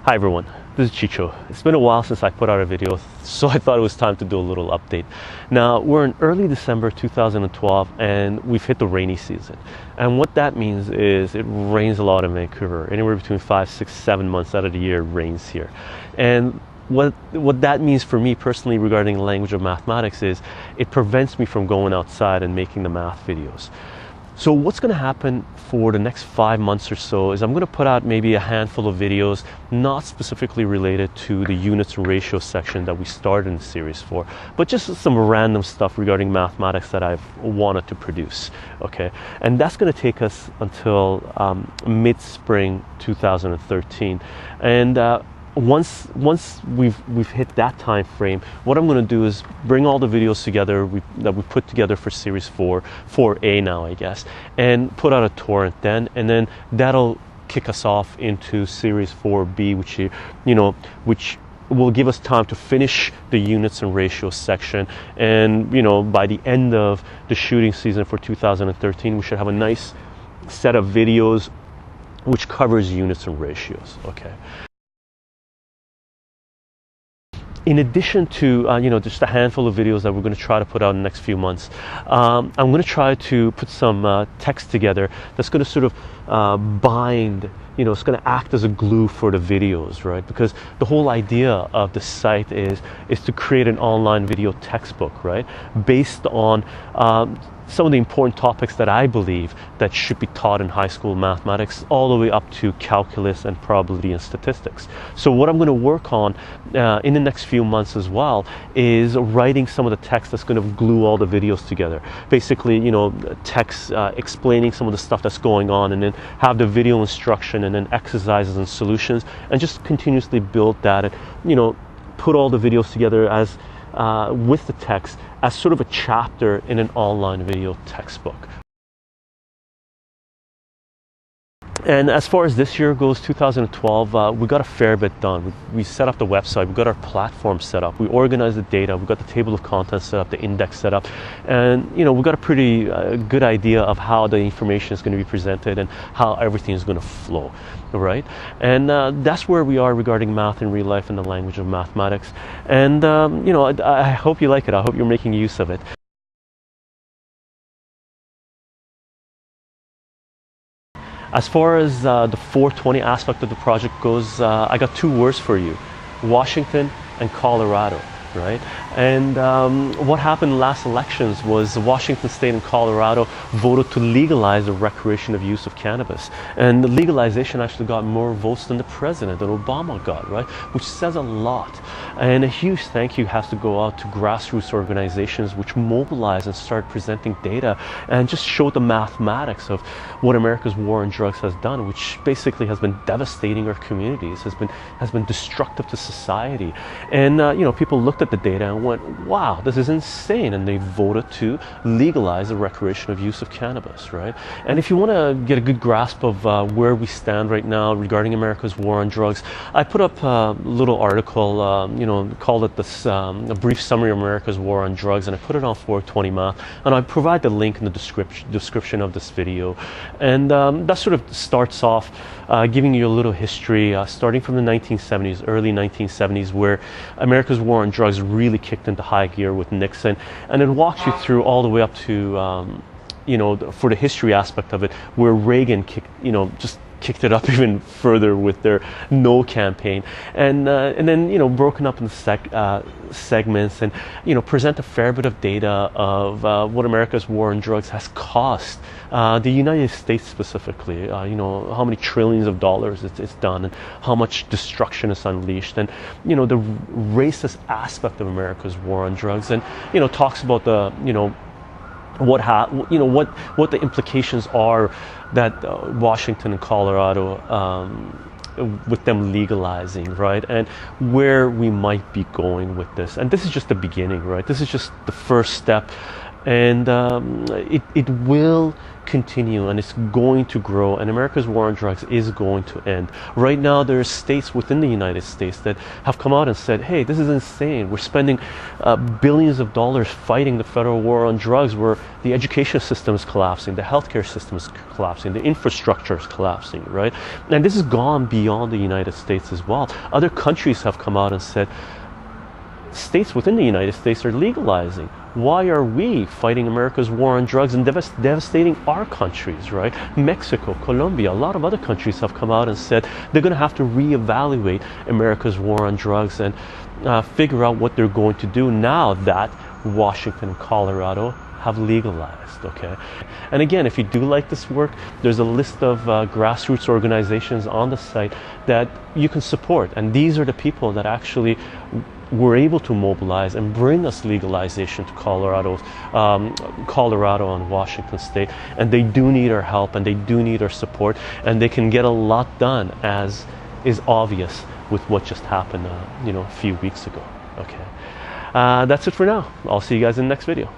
Hi everyone, this is Chycho. It's been a while since I put out a video, so I thought it was time to do a little update. Now, we're in early December 2012 and we've hit the rainy season. And what that means is it rains a lot in Vancouver. Anywhere between 5, 6, 7 months out of the year it rains here. And what that means for me personally regarding the language of mathematics is it prevents me from going outside and making the math videos. So what's going to happen for the next 5 months or so is I'm going to put out maybe a handful of videos not specifically related to the units and ratios section that we started in series 4, but just some random stuff regarding mathematics that I've wanted to produce. Okay, and that's going to take us until mid-spring 2013, and once we've hit that time frame, what I'm going to do is bring all the videos together that we put together for series 4A now, I guess, and put out a torrent then, and then that'll kick us off into series 4B, which will give us time to finish the units and ratios section. And by the end of the shooting season for 2013, we should have a nice set of videos which covers units and ratios. Okay. In addition to just a handful of videos that we're going to try to put out in the next few months, I'm going to try to put some text together that's going to sort of bind, it's going to act as a glue for the videos, right? Because the whole idea of the site is to create an online video textbook, right? Based on some of the important topics that I believe that should be taught in high school mathematics, all the way up to calculus and probability and statistics. So what I'm going to work on in the next few months as well is writing some of the text that's going to glue all the videos together. Basically, text explaining some of the stuff that's going on, and then have the video instruction and then exercises and solutions, and just continuously build that, and put all the videos together as with the text as sort of a chapter in an online video textbook. And as far as this year goes, 2012, we got a fair bit done. We set up the website, we got our platform set up, we organized the data, we got the table of contents set up, the index set up, and we got a pretty good idea of how the information is going to be presented and how everything is going to flow, right? And that's where we are regarding math in real life and the language of mathematics. And I hope you like it. I hope you're making use of it. As far as the 420 aspect of the project goes, I got 2 words for you: Washington and Colorado, right? And what happened in the last elections was Washington State and Colorado voted to legalize the recreation of use of cannabis. And the legalization actually got more votes than the president, than Obama got, right? Which says a lot. And a huge thank you has to go out to grassroots organizations which mobilize and start presenting data and just show the mathematics of what America's war on drugs has done, which basically has been devastating our communities, has been destructive to society. And people looked at the data and went, wow, this is insane, and they voted to legalize the recreation of use of cannabis, right? And if you want to get a good grasp of where we stand right now regarding America's war on drugs, I put up a little article, called it this a brief summary of America's war on drugs, and I put it on 420 Math, and I provide the link in the description of this video. And that sort of starts off giving you a little history, starting from the 1970s, early 1970s, where America's war on drugs really kicked into high gear with Nixon, and it walks you through all the way up to for the history aspect of it, where Reagan just kicked it up even further with their No campaign, and then broken up into segments, and present a fair bit of data of what America's war on drugs has cost the United States specifically. How many trillions of dollars it's done, and how much destruction is unleashed, and the racist aspect of America's war on drugs, and talks about the what the implications are that Washington and Colorado with them legalizing, right? And where we might be going with this. And this is just the beginning, right? This is just the first step And it will continue, and it's going to grow, and America's war on drugs is going to end. Right now there are states within the United States that have come out and said, hey, this is insane, we're spending billions of dollars fighting the federal war on drugs, where the education system is collapsing, the healthcare system is collapsing, the infrastructure is collapsing, right? And this has gone beyond the United States as well. Other countries have come out and said, states within the United States are legalizing. Why are we fighting America's war on drugs and devastating our countries, right? Mexico, Colombia, a lot of other countries have come out and said they're going to have to reevaluate America's war on drugs and figure out what they're going to do now that Washington and Colorado have legalized, okay? And again, if you do like this work, there's a list of grassroots organizations on the site that you can support. And these are the people that actually were able to mobilize and bring us legalization to Colorado and Washington State. And they do need our help, and they do need our support, and they can get a lot done, as is obvious with what just happened a few weeks ago. Okay, that's it for now. I'll see you guys in the next video.